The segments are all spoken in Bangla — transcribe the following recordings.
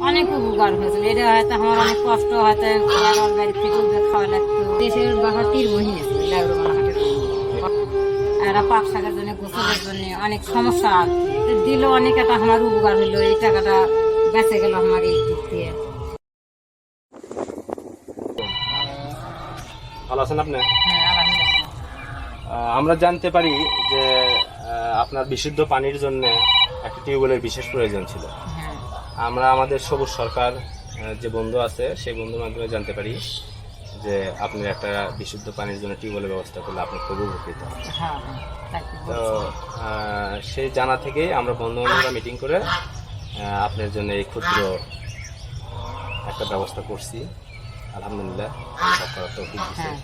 অনেক উপকার হয়েছিল। এটা হয়তো আমার অনেক কষ্ট হয়তো আমার বাড়ি থেকে উঠে খাওয়া লাগতো। দেশের বাবা তীর মহিলা ছিল লাউরুমাহাটের এরা পাক শাকের জন্য গোসলের জন্য অনেক সমস্যা আর কি। তো দিল অনেক, একটা আমার উপকার হলো, এই টাকাটা বেঁচে গেল আমার এই দিক দিয়ে। ভালো আছেন আপনি? হ্যাঁ, আলহামদুলিল্লাহ। আমরা জানতে পারি যে আপনার বিশুদ্ধ পানির জন্য একটা টিউবওয়েলের বিশেষ প্রয়োজন ছিল। হ্যাঁ, আমরা আমাদের সবুজ সরকার যে বন্ধু আছে সেই বন্ধুর মাধ্যমে জানতে পারি যে আপনি একটা বিশুদ্ধ পানির জন্য টিউবওয়েলের ব্যবস্থা করলে আপনি খুব উপকৃত। হ্যাঁ, তাকে তো বলছি। সেই জানা থেকেই আমরা বন্ধু বান্ধবরা মিটিং করে আপনার জন্য এই ক্ষুদ্র একটা ব্যবস্থা করছি। আলহামদুলিল্লাহ, সরকার তৌফিক দিছে। হ্যাঁ,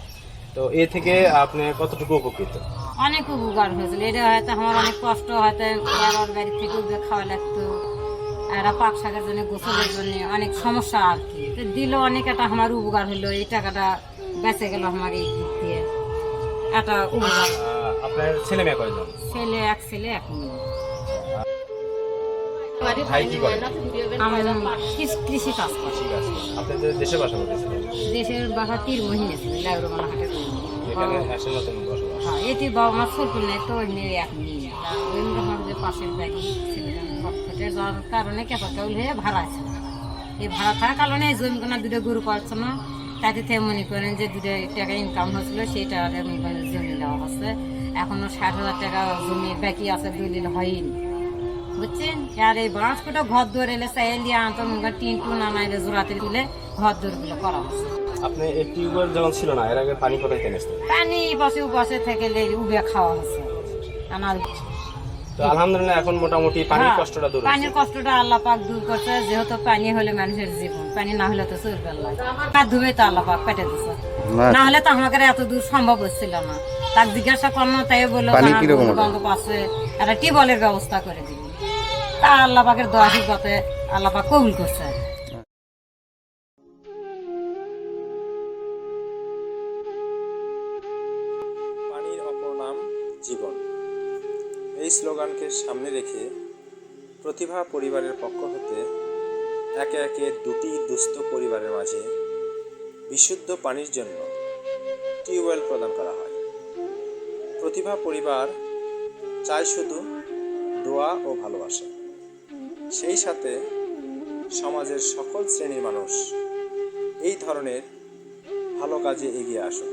তো এ থেকে আপনি কতটুকু উপকৃত? অনেক উপকার হয়েছিল। এটা হয়তো আমার অনেক কষ্ট হয়তো আমার বাড়ি থেকে উঠে খাওয়া লাগতো। এরা পাক শাকের জন্য গোসলের জন্য অনেক সমস্যা আর কি। তো দিল অনেক, একটা আমার উপকার হলো, এই টাকাটা বেঁচে গেল আমার এই দিক দিয়ে। একটা উপকার। আপনার ছেলে মেয়ে কয়জন? ছেলে এক ছেলে এক মেয়ে। ভাই কি করে? আমার কৃষি কাজ করে। ঠিক আছে। আপনাদের দেশে বাসা করতেছিলেন? দেশের বাসা তীর মহিলা ছিল লাউরুমাহাটের। এখানে আসেন নতুন বসবাস? হ্যাঁ, এটি বাবা মা ছোট নেই তো, ওই মেয়ে এক মেয়ে। ওই আমার যে পাশের বাড়ি ছেলেটা ফেটে যাওয়ার কারণে ক্যাপাকাউল হয়ে ভাড়া আছে। এই ভাড়া থাকার কারণে এই জমিগুলো দুটো গরু পাচ্ছে না। তাতে থেকে মনে করেন যে দুটো টাকা ইনকাম হচ্ছিল, সেই টাকাটা মনে করেন জমি দেওয়া হচ্ছে। এখনো 60,000 টাকা জমি বাকি আছে, দলিল হয়নি, বুঝছেন। আর এই বাঁশ কোটা ঘর দৌড় এলে চাইলে আনতো মনে করেন টিন টুন আনাইলে জোড়াতে তুলে ঘর দৌড়গুলো করা হচ্ছে। আপনি এই টিউবওয়েল যখন ছিল না এর আগে পানি কোথায় কিনে আসতেন? পানি বসে থেকে উবে খাওয়া হচ্ছে আনার। তো আলহামদুলিল্লাহ এখন মোটামুটি পানির হ্যাঁ, কষ্টটা দূর পানির হয়েছে। কষ্টটা আল্লাহ পাক দূর করছে। যেহেতু পানি হলে মানুষের জীবন, পানি না হলে তো চলবে না। হাত ধুবে তো আল্লাহ পাক পেটে দিচ্ছে, না হলে তো আমাদের এত দূর সম্ভব হচ্ছিল না। তাকে জিজ্ঞাসা করলো, তাই বললো বন্ধু আছে একটা টিউবওয়েলের ব্যবস্থা করে দিবি। তা আল্লাহ পাকের দোয়া হিকতে আল্লাহ পাক কবুল করছে। পানির অপর নাম জীবন, এই স্লোগানকে সামনে রেখে প্রতিভা পরিবারের পক্ষ হতে একে একে দুটি দুস্থ পরিবারের মাঝে বিশুদ্ধ পানির জন্য টিউবওয়েল প্রদান করা হয়। প্রতিভা পরিবার চায় শুধু দোয়া ও ভালোবাসা, সেই সাথে সমাজের সকল শ্রেণীর মানুষ এই ধরনের ভালো কাজে এগিয়ে আসুন।